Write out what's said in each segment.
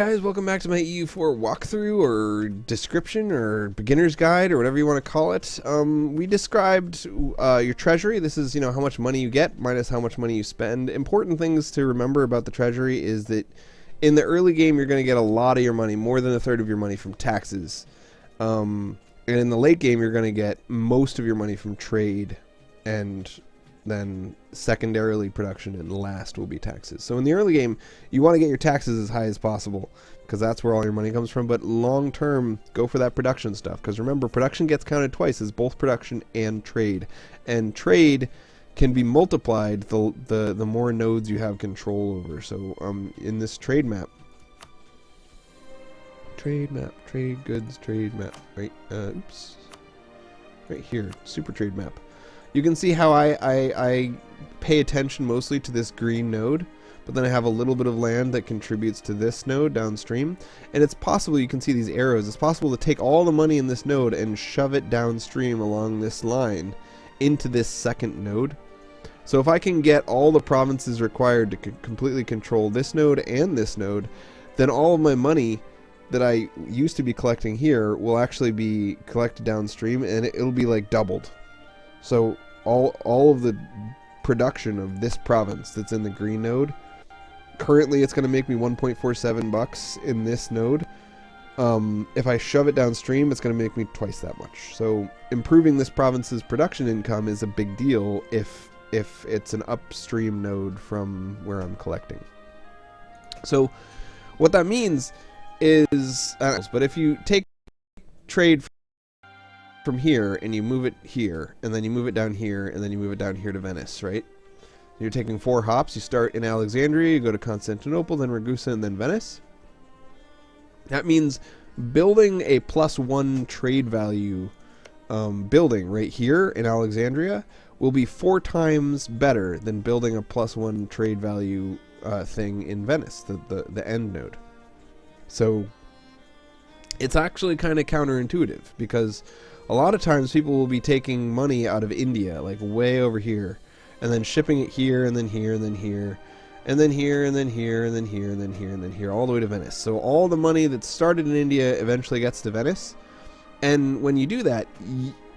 Guys, welcome back to my EU4 walkthrough or description or beginner's guide or whatever you want to call it. We described your treasury. This is, how much money you get minus how much money you spend. Important things to remember about the treasury is that in the early game you're going to get a lot of your money, more than a third of your money from taxes. And in the late game you're going to get most of your money from trade, and then secondarily production, and last will be taxes. So in the early game you want to get your taxes as high as possible because that's where all your money comes from, but long term go for that production stuff, because remember, production gets counted twice as both production and trade can be multiplied the more nodes you have control over. So in this trade goods trade map, right, right here, super trade map, you can see how I pay attention mostly to this green node, but then I have a little bit of land that contributes to this node downstream. And it's possible, you can see these arrows, it's possible to take all the money in this node and shove it downstream along this line into this second node. So if I can get all the provinces required to completely control this node and this node, then all of my money that I used to be collecting here will actually be collected downstream, and it'll be like doubled. So all of the production of this province that's in the green node, currently it's going to make me 1.47 bucks in this node. If I shove it downstream, it's going to make me twice that much. So improving this province's production income is a big deal if it's an upstream node from where I'm collecting. So what that means is, but if you take trade from here and you move it here, and then you move it down here, and then you move it down here to Venice, right? You're taking 4 hops. You start in Alexandria, you go to Constantinople, then Ragusa, and then Venice. That means building a +1 trade value building right here in Alexandria will be 4 times better than building a +1 trade value thing in Venice, the end node. So it's actually kind of counterintuitive, because a lot of times people will be taking money out of India, like way over here, and then shipping it here, and then here, and then here, and then here, and then here, and then here, and then here, and then here, all the way to Venice. So all the money that started in India eventually gets to Venice. And when you do that,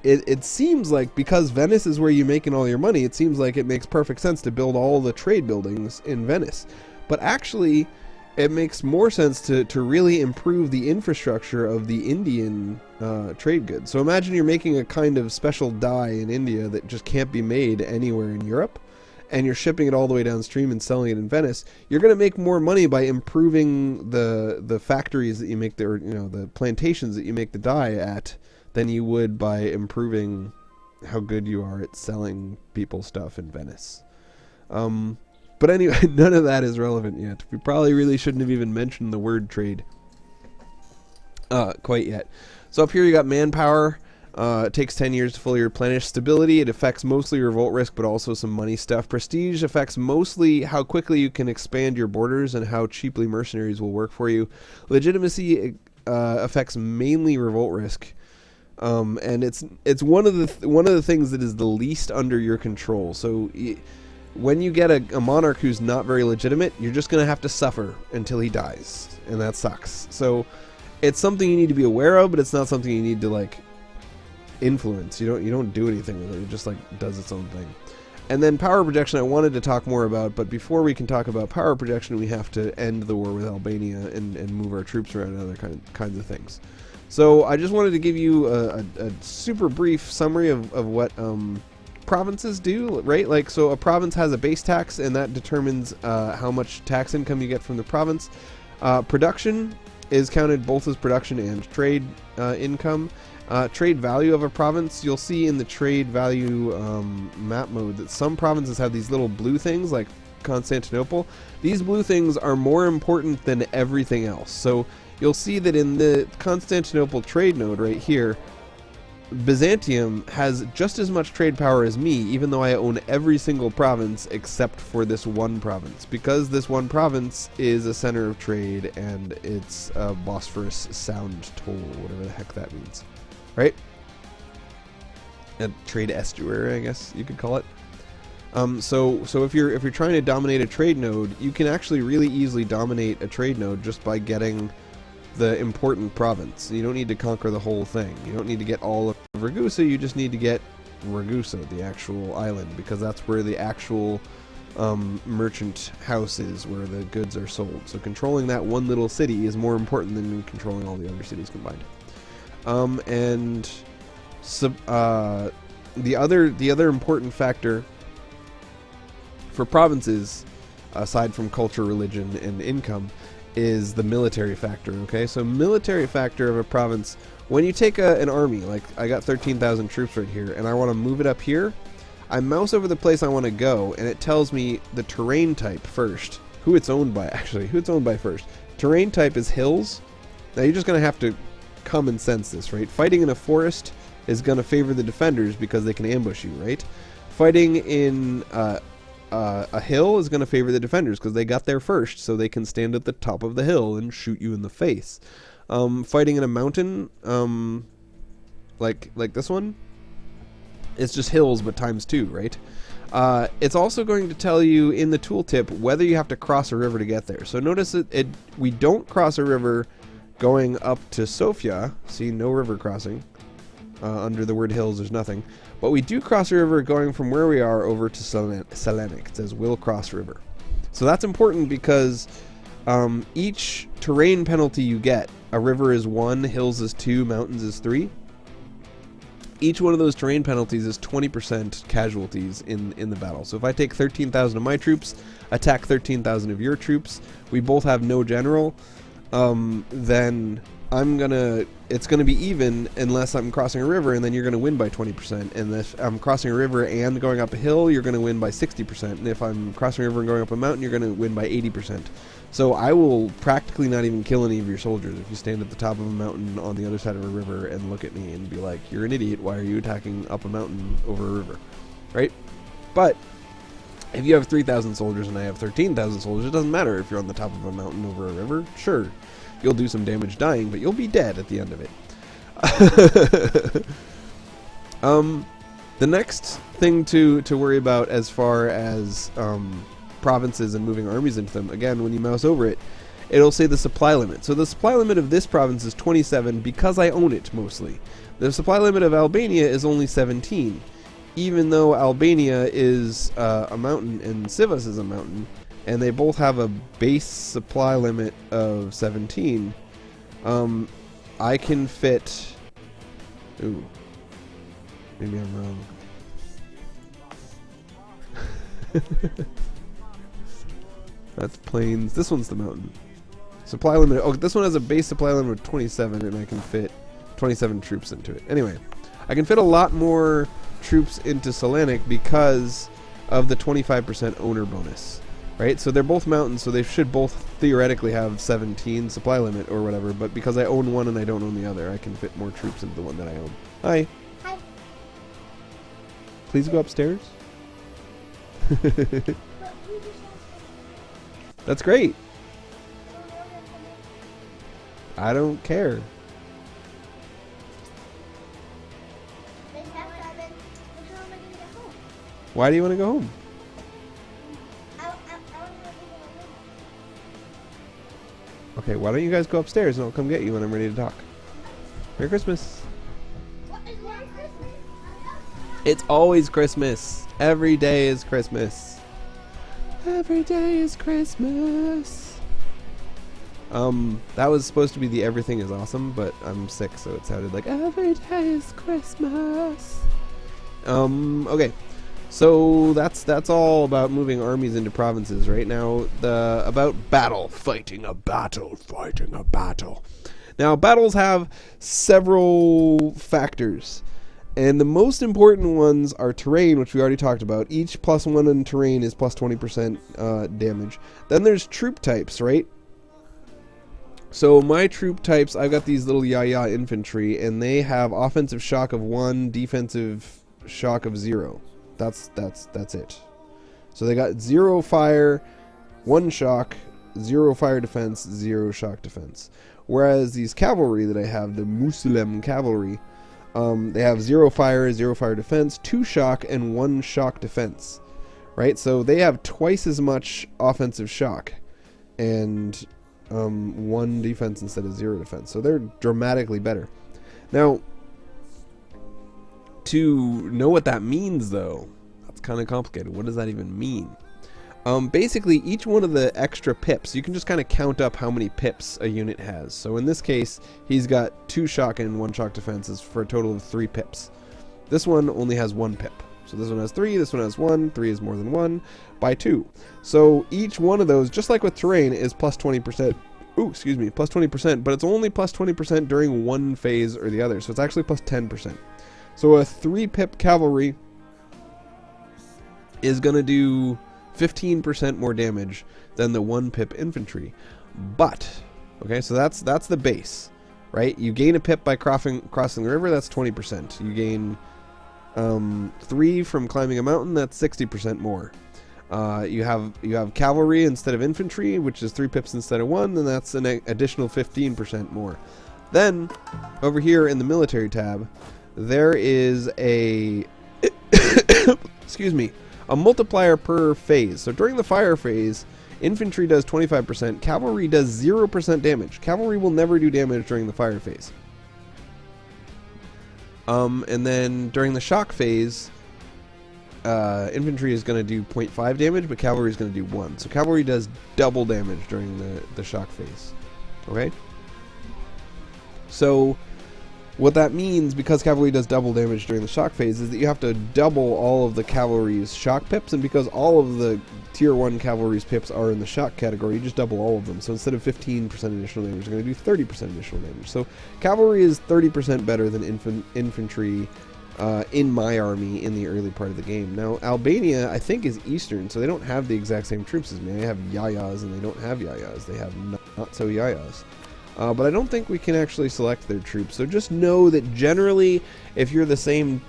it seems like, because Venice is where you're making all your money, it seems like it makes perfect sense to build all the trade buildings in Venice. But actually, it makes more sense to really improve the infrastructure of the Indian trade goods. So imagine you're making a kind of special dye in India that just can't be made anywhere in Europe, and you're shipping it all the way downstream and selling it in Venice. You're going to make more money by improving the factories that you make the plantations that you make the dye at, than you would by improving how good you are at selling people stuff in Venice. But anyway, none of that is relevant yet. We probably really shouldn't have even mentioned the word trade quite yet. So up here you got manpower. It takes 10 years to fully replenish. Stability, it affects mostly revolt risk, but also some money stuff. Prestige affects mostly how quickly you can expand your borders and how cheaply mercenaries will work for you. Legitimacy affects mainly revolt risk. And it's one of the things that is the least under your control. So when you get a monarch who's not very legitimate, you're just going to have to suffer until he dies, and that sucks. So it's something you need to be aware of, but it's not something you need to influence. You don't do anything with it. It just does its own thing. And then power projection I wanted to talk more about, but before we can talk about power projection, we have to end the war with Albania and move our troops around and other kinds of things. So I just wanted to give you a super brief summary of what provinces do, right? So a province has a base tax, and that determines how much tax income you get from the province. Production is counted both as production and trade income. Trade value of a province, you'll see in the trade value map mode that some provinces have these little blue things, like Constantinople. These blue things are more important than everything else. So you'll see that in the Constantinople trade node right here, Byzantium has just as much trade power as me, even though I own every single province except for this one province, because this one province is a center of trade and it's a Bosphorus sound toll, whatever the heck that means, right? A trade estuary, I guess you could call it. So if you're trying to dominate a trade node, you can actually really easily dominate a trade node just by getting the important province. You don't need to conquer the whole thing. You don't need to get all of Ragusa. You just need to get Ragusa, the actual island, because that's where the actual merchant house is, where the goods are sold. So controlling that one little city is more important than controlling all the other cities combined. The other important factor for provinces, aside from culture, religion, and income, is the military factor. Okay, so military factor of a province. When you take an army, like I got 13,000 troops right here, and I want to move it up here, I mouse over the place I want to go, and it tells me the terrain type first. Who it's owned by, actually. Who it's owned by first. Terrain type is hills. Now you're just going to have to common sense this, right? Fighting in a forest is going to favor the defenders because they can ambush you, right? Fighting in a hill is going to favor the defenders because they got there first, so they can stand at the top of the hill and shoot you in the face. Fighting in a mountain, like this one, it's just hills but times 2, right? It's also going to tell you in the tooltip whether you have to cross a river to get there. So notice we don't cross a river going up to Sofia. See, no river crossing. Under the word hills, there's nothing. But we do cross a river going from where we are over to Selanik. It says will cross river. So that's important because each terrain penalty you get, a river is 1, hills is 2, mountains is 3. Each one of those terrain penalties is 20% casualties in the battle. So if I take 13,000 of my troops, attack 13,000 of your troops, we both have no general, then it's gonna be even unless I'm crossing a river, and then you're gonna win by 20%. And if I'm crossing a river and going up a hill, you're gonna win by 60%. And if I'm crossing a river and going up a mountain, you're gonna win by 80%. So I will practically not even kill any of your soldiers if you stand at the top of a mountain on the other side of a river and look at me and be like, "You're an idiot. Why are you attacking up a mountain over a river?" Right? But if you have 3,000 soldiers and I have 13,000 soldiers, it doesn't matter if you're on the top of a mountain over a river. Sure, you'll do some damage dying, but you'll be dead at the end of it. The next thing to worry about as far as provinces and moving armies into them, again, when you mouse over it, it'll say the supply limit. So the supply limit of this province is 27 because I own it mostly. The supply limit of Albania is only 17. Even though Albania is a mountain and Sivas is a mountain, and they both have a base supply limit of 17, I can fit... Ooh. Maybe I'm wrong. That's plains. This one's the mountain. Supply limit... Oh, this one has a base supply limit of 27, and I can fit 27 troops into it. Anyway, I can fit a lot more troops into Selanik because of the 25% owner bonus. Right? So they're both mountains, so they should both theoretically have 17 supply limit or whatever, but because I own one and I don't own the other, I can fit more troops into the one that I own. Hi. Hi. Please go upstairs. That's great. I don't care. Why do you want to go home? Okay, why don't you guys go upstairs and I'll come get you when I'm ready to talk. Merry Christmas. What is Merry Christmas? It's always Christmas. Every day is Christmas. Every day is Christmas. That was supposed to be the everything is awesome, but I'm sick, so it sounded like every day is Christmas. Okay. So that's all about moving armies into provinces right now. About battle, fighting a battle. Now battles have several factors, and the most important ones are terrain, which we already talked about. Each +1 in terrain is plus 20% damage. Then there's troop types, right? So my troop types, I've got these little yaya infantry, and they have offensive shock of 1, defensive shock of 0. That's it. So they got 0 fire, 1 shock, 0 fire defense, 0 shock defense. Whereas these cavalry that I have, the Muslim cavalry, they have 0 fire, 0 fire defense, 2 shock, and 1 shock defense. right? So they have twice as much offensive shock and 1 defense instead of 0 defense. So they're dramatically better. Now, to know what that means, though, that's kind of complicated. What does that even mean? Basically, each one of the extra pips, you can just kind of count up how many pips a unit has. So in this case, he's got 2 shock and 1 shock defenses for a total of 3 pips. This one only has 1 pip. So this one has 3, this one has 1, 3 is more than 1 by 2. So each one of those, just like with terrain, is plus 20%. Ooh, excuse me, plus 20%, but it's only plus 20% during one phase or the other. So it's actually plus 10%. So a 3 pip cavalry is going to do 15% more damage than the 1 pip infantry. But, okay, so that's the base, right? You gain a pip by crossing the river, that's 20%. You gain 3 from climbing a mountain, that's 60% more. You have cavalry instead of infantry, which is 3 pips instead of 1, then that's an additional 15% more. Then, over here in the military tab, there is a excuse me, a multiplier per phase. So during the fire phase, infantry does 25%, cavalry does 0% damage. Cavalry will never do damage during the fire phase. And then during the shock phase, infantry is going to do 0.5 damage, but cavalry is going to do 1. So cavalry does double damage during the shock phase. Okay? So what that means, because cavalry does double damage during the shock phase, is that you have to double all of the cavalry's shock pips, and because all of the tier 1 cavalry's pips are in the shock category, you just double all of them. So instead of 15% additional damage, you're going to do 30% additional damage. So cavalry is 30% better than infantry in my army in the early part of the game. Now, Albania, I think, is Eastern, so they don't have the exact same troops as me. They have yayas, and they don't have yayas. They have not so yayas. But I don't think we can actually select their troops. So just know that generally, if you're the same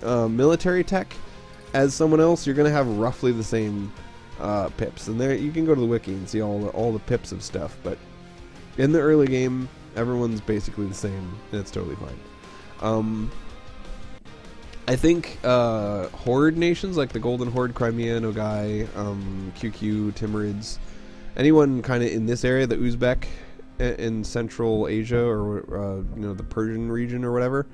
military tech as someone else, you're going to have roughly the same pips. And there, you can go to the wiki and see all the pips of stuff. But in the early game, everyone's basically the same, and it's totally fine. I think Horde nations, like the Golden Horde, Crimea, Nogai, QQ, Timurids, anyone kind of in this area, the Uzbek in Central Asia, or the Persian region or whatever,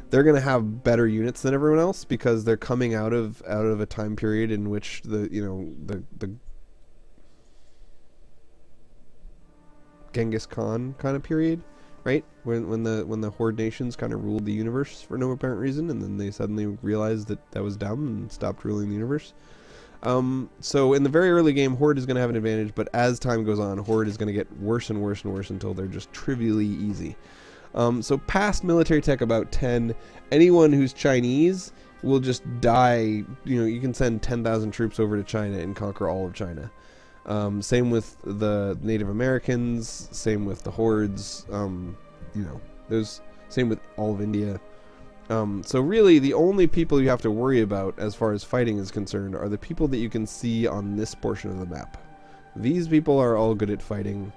they're going to have better units than everyone else because they're coming out of a time period in which the Genghis Khan kind of period, right? When the Horde nations kind of ruled the universe for no apparent reason, and then they suddenly realized that was dumb and stopped ruling the universe. So in the very early game, Horde is going to have an advantage, but as time goes on, Horde is going to get worse and worse and worse until they're just trivially easy. So past military tech about 10, anyone who's Chinese will just die. You can send 10,000 troops over to China and conquer all of China. Same with the Native Americans, same with the Hordes, there's same with all of India. So really, the only people you have to worry about as far as fighting is concerned are the people that you can see on this portion of the map. These people are all good at fighting.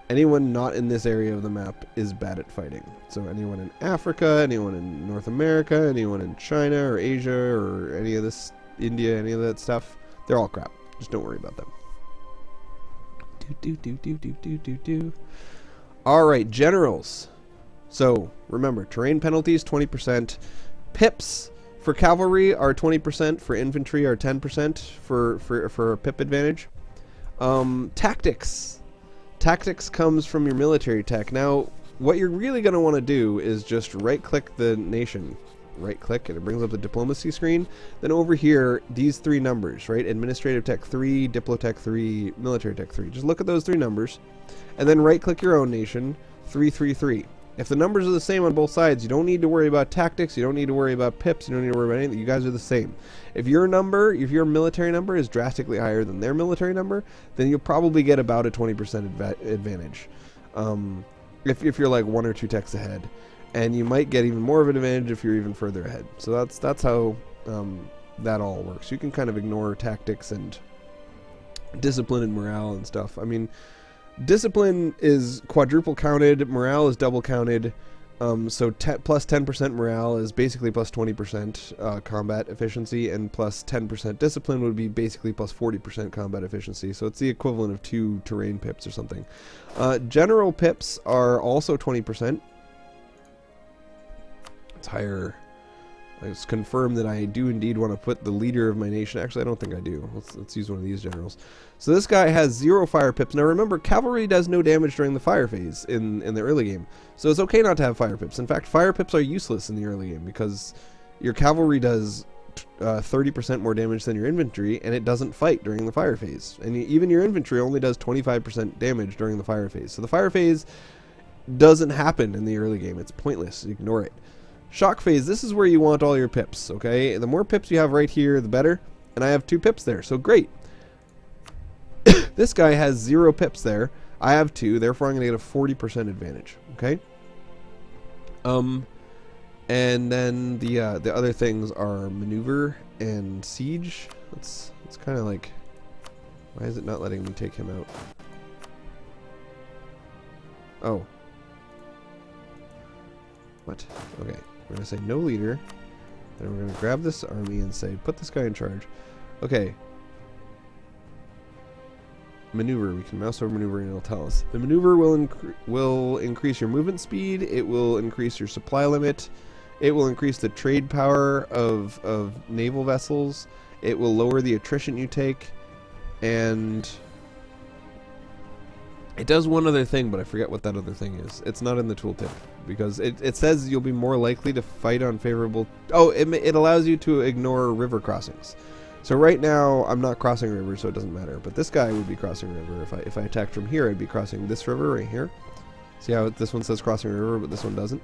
Anyone not in this area of the map is bad at fighting. So anyone in Africa, anyone in North America, anyone in China or Asia or any of this, India, any of that stuff, they're all crap. Just don't worry about them. Alright, generals. So, remember, terrain penalties, 20%. Pips for cavalry are 20%, for infantry are 10% for a pip advantage. Tactics. Tactics comes from your military tech. Now, what you're really going to want to do is just right-click the nation. Right-click, and it brings up the diplomacy screen. Then over here, these 3 numbers, right? Administrative tech 3, diplotech 3, military tech 3. Just look at those 3 numbers, and then right-click your own nation, 333. If the numbers are the same on both sides, you don't need to worry about tactics, you don't need to worry about pips, you don't need to worry about anything. You guys are the same. If your military number is drastically higher than their military number, then you'll probably get about a 20% advantage. If you're like 1 or 2 techs ahead. And you might get even more of an advantage if you're even further ahead. So that's how that all works. You can kind of ignore tactics and discipline and morale and stuff. I mean, discipline is quadruple counted, morale is double counted, So plus 10% morale is basically plus 20% combat efficiency, and plus 10% discipline would be basically plus 40% combat efficiency. So it's the equivalent of 2 terrain pips or something. General pips are also 20%. It's higher. It's confirmed that I do indeed want to put the leader of my nation. Actually, I don't think I do. Let's use one of these generals. So this guy has 0 fire pips. Now remember, cavalry does no damage during the fire phase in the early game. So it's okay not to have fire pips. In fact, fire pips are useless in the early game because your cavalry does 30% more damage than your infantry, and it doesn't fight during the fire phase. And even your infantry only does 25% damage during the fire phase. So the fire phase doesn't happen in the early game. It's pointless. Ignore it. Shock phase, this is where you want all your pips, okay? The more pips you have right here, the better. And I have 2 pips there, so great. This guy has 0 pips there. I have 2, therefore I'm going to get a 40% advantage, okay? And then the other things are maneuver and siege. It's kind of like, why is it not letting me take him out? Oh. What? Okay. We're going to say no leader. Then we're going to grab this army and say, put this guy in charge. Okay. Maneuver. We can mouse over maneuver and it'll tell us. The maneuver will increase your movement speed. It will increase your supply limit. It will increase the trade power of naval vessels. It will lower the attrition you take. And it does one other thing, but I forget what that other thing is. It's not in the tooltip. Because it says you'll be more likely to fight on favorable... Oh, it allows you to ignore river crossings. So right now, I'm not crossing a river, so it doesn't matter. But this guy would be crossing a river. If I attacked from here, I'd be crossing this river right here. See how this one says crossing a river, but this one doesn't?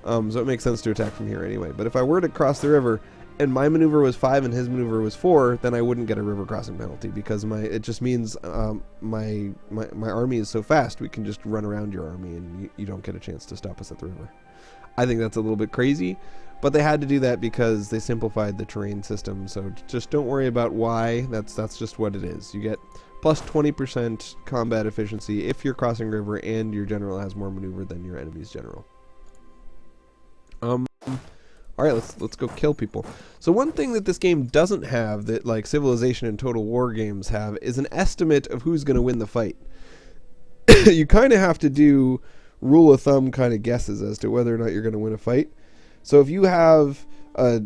So it makes sense to attack from here anyway. But if I were to cross the river, and my maneuver was 5 and his maneuver was 4, then I wouldn't get a river crossing penalty, because it just means my army is so fast we can just run around your army and you don't get a chance to stop us at the river. I think that's a little bit crazy, but they had to do that because they simplified the terrain system. So just don't worry about why. That's just what it is. You get plus 20% combat efficiency if you're crossing a river and your general has more maneuver than your enemy's general. All right, let's go kill people. So one thing that this game doesn't have that like Civilization and Total War games have is an estimate of who's going to win the fight. You kind of have to do rule of thumb kind of guesses as to whether or not you're going to win a fight. So if you have a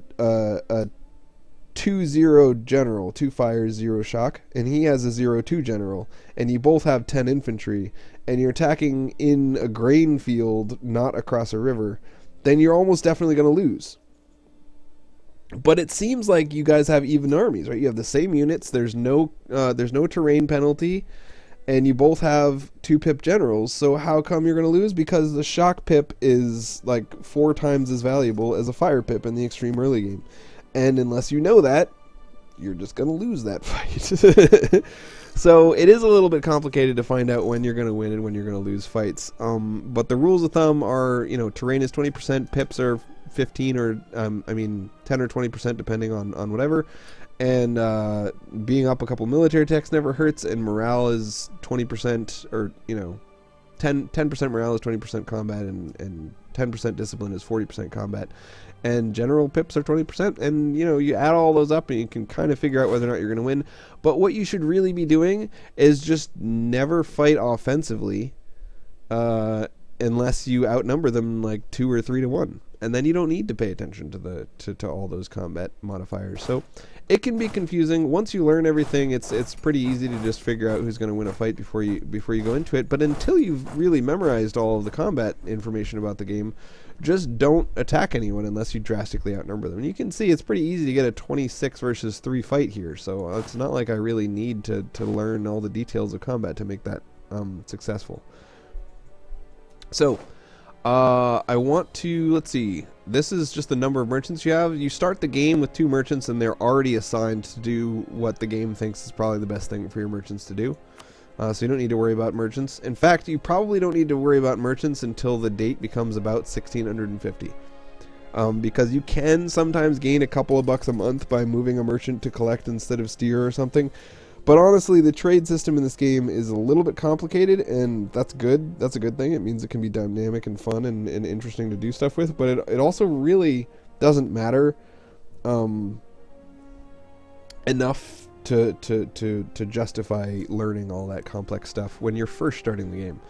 2-0 general, 2 fires, 0 shock, and he has a 0-2 general, and you both have 10 infantry, and you're attacking in a grain field, not across a river, then you're almost definitely going to lose. But it seems like you guys have even armies, right? You have the same units. There's no terrain penalty, and you both have 2 pip generals. So how come you're going to lose? Because the shock pip is like 4 times as valuable as a fire pip in the extreme early game, and unless you know that, you're just going to lose that fight. So it is a little bit complicated to find out when you're going to win and when you're going to lose fights. But the rules of thumb are, terrain is 20%, pips are 15 or 10 or 20% depending on whatever, and being up a couple military techs never hurts, and morale is 20%, or 10% morale is 20% combat, and 10% discipline is 40% combat, and general pips are 20%, and you add all those up and you can kind of figure out whether or not you're going to win. But what you should really be doing is just never fight offensively unless you outnumber them like 2 or 3 to 1. And then you don't need to pay attention to all those combat modifiers. So it can be confusing. Once you learn everything, it's pretty easy to just figure out who's going to win a fight before you go into it. But until you've really memorized all of the combat information about the game, just don't attack anyone unless you drastically outnumber them. And you can see it's pretty easy to get a 26 versus 3 fight here. So it's not like I really need to learn all the details of combat to make that successful. So I want to, let's see, this is just the number of merchants you have. You start the game with 2 merchants and they're already assigned to do what the game thinks is probably the best thing for your merchants to do. So you don't need to worry about merchants. In fact, you probably don't need to worry about merchants until the date becomes about 1650. Because you can sometimes gain a couple of bucks a month by moving a merchant to collect instead of steer or something. But honestly, the trade system in this game is a little bit complicated, and that's good. That's a good thing. It means it can be dynamic and fun and interesting to do stuff with, but it also really doesn't matter enough to justify learning all that complex stuff when you're first starting the game.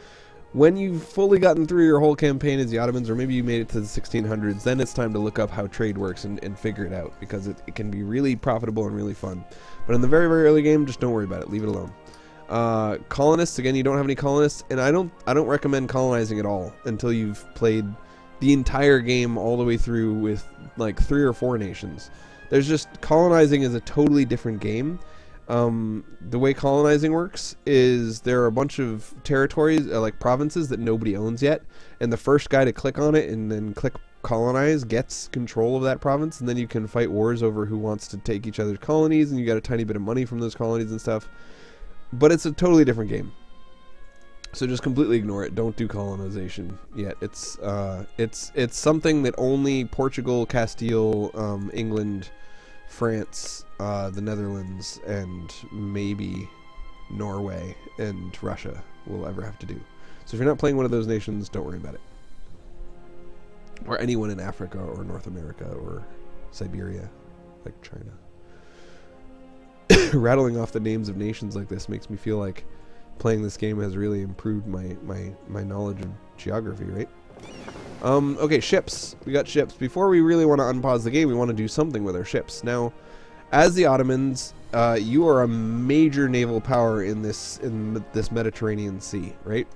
When you've fully gotten through your whole campaign as the Ottomans, or maybe you made it to the 1600s, then it's time to look up how trade works and figure it out, because it can be really profitable and really fun. But in the very, very early game, just don't worry about it. Leave it alone. Colonists, again, you don't have any colonists, and I don't recommend colonizing at all until you've played the entire game all the way through with like 3 or 4 nations. There's just, colonizing is a totally different game. The way colonizing works is there are a bunch of territories, like provinces, that nobody owns yet, and the first guy to click on it and then click colonize gets control of that province, and then you can fight wars over who wants to take each other's colonies, and you got a tiny bit of money from those colonies and stuff. But it's a totally different game, so just completely ignore it. Don't do colonization yet. It's something that only Portugal, Castile, England, France, the Netherlands, and maybe Norway and Russia will ever have to do. So if you're not playing one of those nations, don't worry about it. Or anyone in Africa or North America or Siberia, like China. Rattling off the names of nations like this makes me feel like playing this game has really improved my knowledge of geography, right? Okay, ships. We got ships. Before we really want to unpause the game, we want to do something with our ships. Now, as the Ottomans, you are a major naval power in this Mediterranean Sea, right?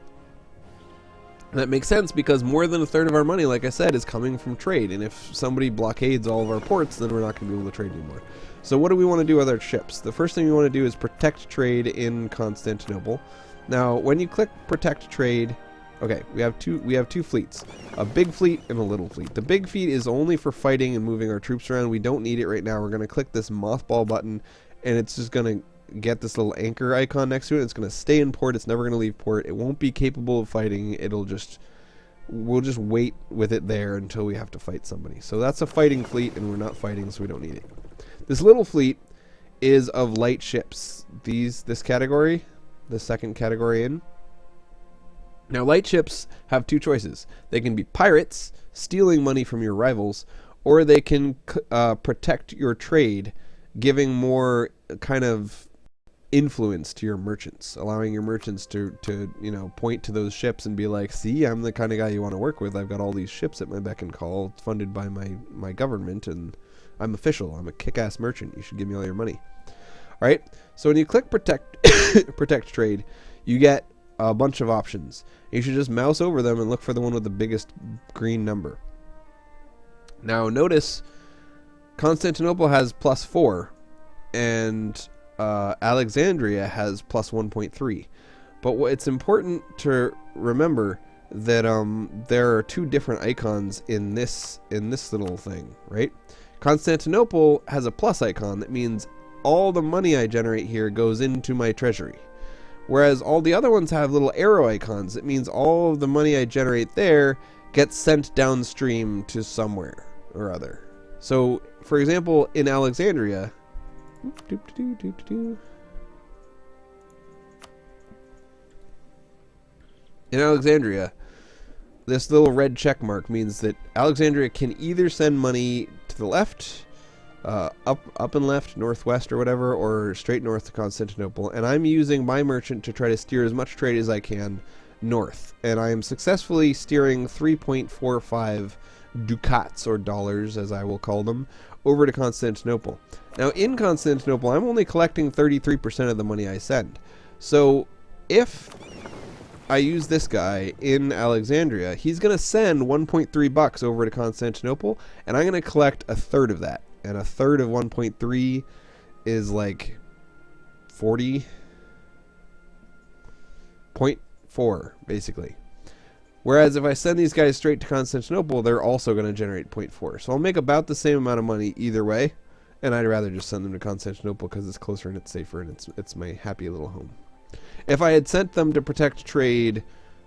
And that makes sense because more than a third of our money, like I said, is coming from trade. And if somebody blockades all of our ports, then we're not going to be able to trade anymore. So what do we want to do with our ships? The first thing we want to do is protect trade in Constantinople. Now, when you click protect trade, okay, we have two fleets, a big fleet and a little fleet. The big fleet is only for fighting and moving our troops around. We don't need it right now. We're going to click this mothball button, and it's just going to get this little anchor icon next to it. It's going to stay in port. It's never going to leave port. It won't be capable of fighting. We'll just wait with it there until we have to fight somebody. So that's a fighting fleet, and we're not fighting, so we don't need it. This little fleet is of light ships. This category, the second category in. Now, light ships have two choices. They can be pirates, stealing money from your rivals, or they can protect your trade, giving more kind of influence to your merchants, allowing your merchants to point to those ships and be like, see, I'm the kind of guy you want to work with. I've got all these ships at my beck and call, funded by my government, and I'm official. I'm a kick-ass merchant. You should give me all your money. All right. So when you click protect protect trade, you get a bunch of options. You should just mouse over them and look for the one with the biggest green number. Now notice Constantinople has +4 and Alexandria has +1.3. But it's important to remember that there are two different icons in this little thing, right? Constantinople has a plus icon. That means all the money I generate here goes into my treasury. Whereas all the other ones have little arrow icons. It means all of the money I generate there gets sent downstream to somewhere or other. So, for example, in Alexandria, this little red check mark means that Alexandria can either send money to the left, up and left, northwest or whatever, or straight north to Constantinople, and I'm using my merchant to try to steer as much trade as I can north, and I am successfully steering 3.45 ducats, or dollars as I will call them, over to Constantinople. Now in Constantinople, I'm only collecting 33% of the money I send. So if I use this guy in Alexandria, he's going to send 1.3 bucks over to Constantinople, and I'm going to collect a third of that. And a third of 1.3 is like 40.4, basically. Whereas if I send these guys straight to Constantinople, they're also going to generate 0.4. So I'll make about the same amount of money either way, and I'd rather just send them to Constantinople because it's closer and it's safer and it's my happy little home. If I had sent them to protect trade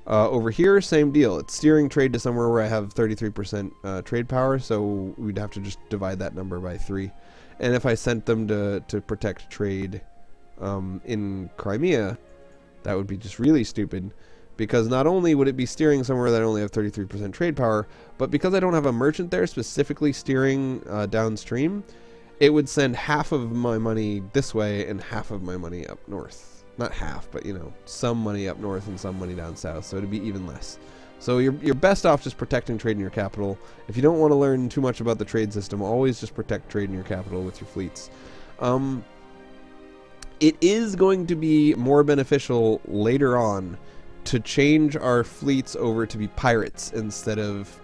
over here, same deal. It's steering trade to somewhere where I have 33% trade power, so we'd have to just divide that number by 3. And if I sent them to protect trade in Crimea, that would be just really stupid, because not only would it be steering somewhere that I only have 33% trade power, but because I don't have a merchant there specifically steering downstream, it would send half of my money this way and half of my money up north. Not half, but you know, some money up north and some money down south, so it'd be even less. So you're best off just protecting trade in your capital. If you don't want to learn too much about the trade system, always just protect trade in your capital with your fleets. It is going to be more beneficial later on to change our fleets over to be pirates instead of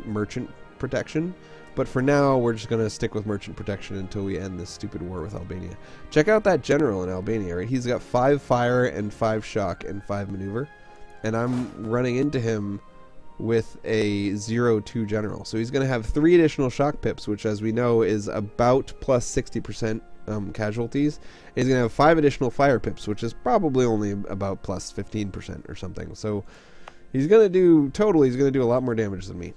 merchant protection. But for now, we're just going to stick with merchant protection until we end this stupid war with Albania. Check out that general in Albania, right? He's got 5 fire and 5 shock and 5 maneuver. And I'm running into him with a 0-2 general. So he's going to have 3 additional shock pips, which as we know is about plus 60% casualties. And he's going to have 5 additional fire pips, which is probably only about plus 15% or something. So he's going to do, he's going to do a lot more damage than me.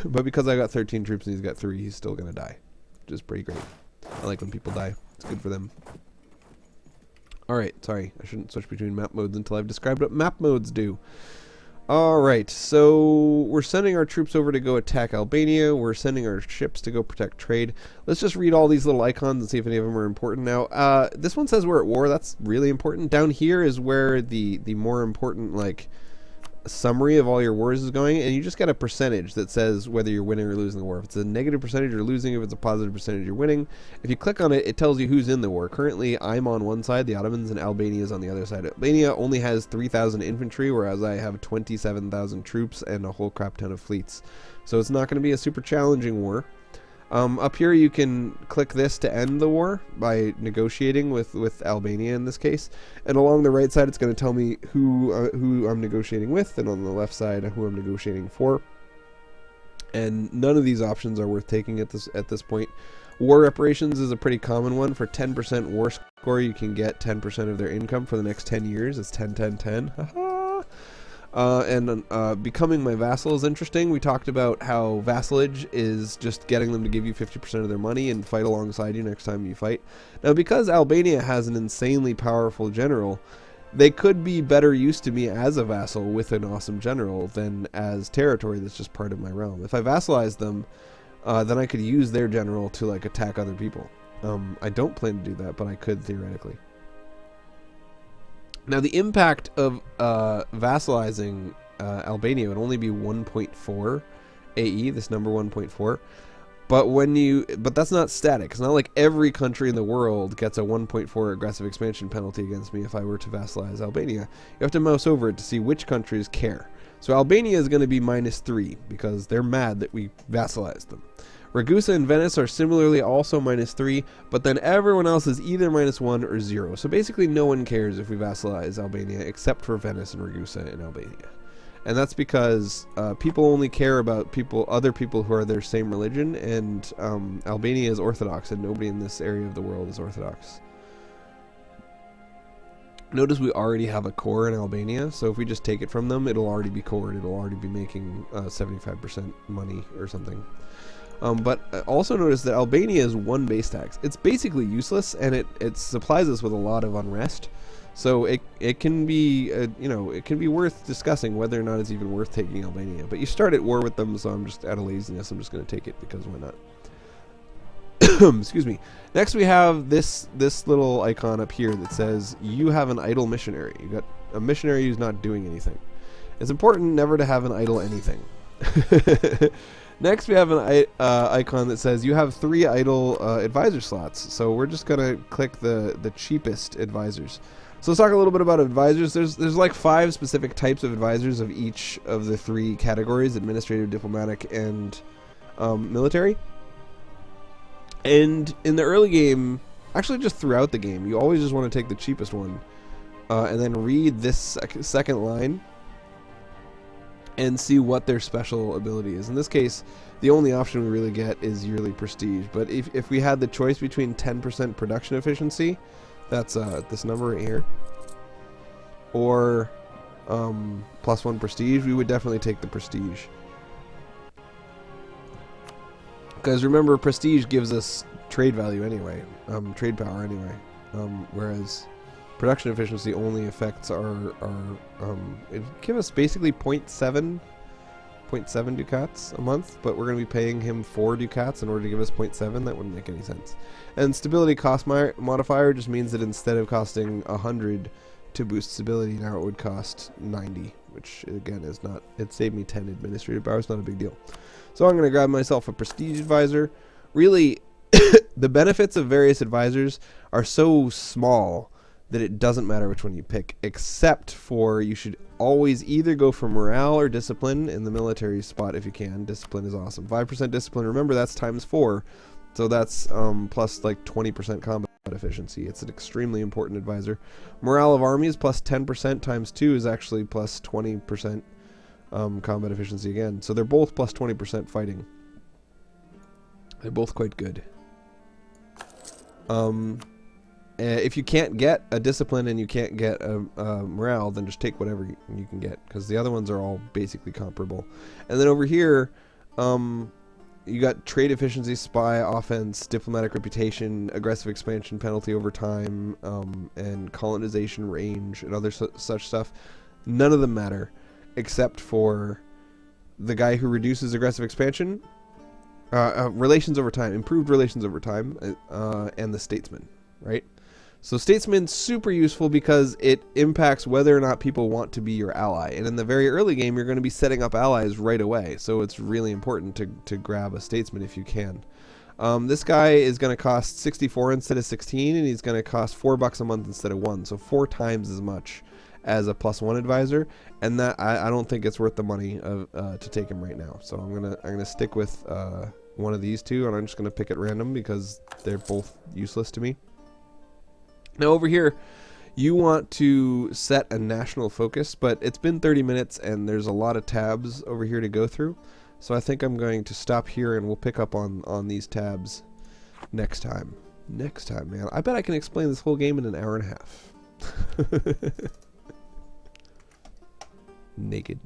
But because I got 13 troops and he's got 3, he's still going to die, which is pretty great. I like when people die. It's good for them. Alright, sorry. I shouldn't switch between map modes until I've described what map modes do. Alright, so we're sending our troops over to go attack Albania. We're sending our ships to go protect trade. Let's just read all these little icons and see if any of them are important now. This one says we're at war. That's really important. Down here is where the more important, like, summary of all your wars is going, and you just get a percentage that says whether you're winning or losing the war. If it's a negative percentage, you're losing. If it's a positive percentage, you're winning. If you click on it, it tells you who's in the war. Currently, I'm on one side, the Ottomans, and Albania is on the other side. Albania only has 3,000 infantry, whereas I have 27,000 troops and a whole crap ton of fleets. So it's not going to be a super challenging war. Up here you can click this to end the war by negotiating with Albania in this case, and along the right side it's going to tell me who I'm negotiating with, and on the left side who I'm negotiating for. And none of these options are worth taking at this point. War reparations is a pretty common one. For 10% war score you can get 10% of their income for the next 10 years. It's 10 10 10. Haha. Becoming my vassal is interesting. We talked about how vassalage is just getting them to give you 50% of their money and fight alongside you next time you fight. Now, because Albania has an insanely powerful general, they could be better used to me as a vassal with an awesome general than as territory that's just part of my realm. If I vassalize them, then I could use their general to like attack other people. I don't plan to do that, but I could theoretically. Now, the impact of vassalizing Albania would only be 1.4 AE, this number 1.4. But that's not static. It's not like every country in the world gets a 1.4 aggressive expansion penalty against me if I were to vassalize Albania. You have to mouse over it to see which countries care. So Albania is going to be -3 because they're mad that we vassalized them. Ragusa and Venice are similarly also -3, but then everyone else is either -1 or 0. So basically no one cares if we vassalize Albania except for Venice and Ragusa in Albania. And that's because people only care about other people who are their same religion, and Albania is Orthodox, and nobody in this area of the world is Orthodox. Notice we already have a core in Albania, so if we just take it from them, it'll already be cored. It'll already be making 75% money or something. But also notice that Albania is 1 base tax. It's basically useless, and it supplies us with a lot of unrest. So it can be it can be worth discussing whether or not it's even worth taking Albania. But you start at war with them, so I'm just out of laziness. I'm just going to take it because why not? Excuse me. Next we have this little icon up here that says you have an idle missionary. You got a missionary who's not doing anything. It's important never to have an idle anything. Next we have an icon that says you have 3 idle advisor slots. So we're just gonna click the cheapest advisors. So let's talk a little bit about advisors. There's like 5 specific types of advisors of each of the 3 categories: administrative, diplomatic, and military. And in the early game, actually just throughout the game, you always just want to take the cheapest one and then read this second line and see what their special ability is. In this case, the only option we really get is yearly prestige. But if we had the choice between 10% production efficiency, that's this number right here, or +1 prestige, we would definitely take the prestige. Because remember, prestige gives us trade value anyway, trade power anyway. whereas production efficiency only affects it give us basically 0.7 ducats a month, but we're going to be paying him 4 ducats in order to give us 0.7. That wouldn't make any sense. And stability cost modifier just means that instead of costing 100 to boost stability, now it would cost 90, which again is not, it saved me 10 administrative powers, not a big deal. So I'm going to grab myself a prestige advisor. Really, the benefits of various advisors are so small that it doesn't matter which one you pick, except for you should always either go for morale or discipline in the military spot if you can. Discipline is awesome. 5% discipline, remember that's times 4, so that's plus like 20% combat efficiency. It's an extremely important advisor. Morale of armies plus 10% times 2 is actually plus 20% combat efficiency again. So they're both plus 20% fighting. They're both quite good. If you can't get a discipline and you can't get a morale, then just take whatever you can get, because the other ones are all basically comparable. And then over here, you got trade efficiency, spy, offense, diplomatic reputation, aggressive expansion, penalty over time, and colonization range, and other such stuff. None of them matter, except for the guy who reduces aggressive expansion, relations over time, improved relations over time, and the statesman, right? So statesman's super useful because it impacts whether or not people want to be your ally. And in the very early game, you're going to be setting up allies right away. So it's really important to grab a statesman if you can. This guy is going to cost 64 instead of 16, and he's going to cost $4 a month instead of 1. So 4 times as much as a +1 advisor. And that I don't think it's worth the money to take him right now. So I'm gonna stick with one of these two, and I'm just going to pick at random because they're both useless to me. Now over here, you want to set a national focus, but it's been 30 minutes and there's a lot of tabs over here to go through. So I think I'm going to stop here and we'll pick up on these tabs next time. Next time, man. I bet I can explain this whole game in an hour and a half. Naked.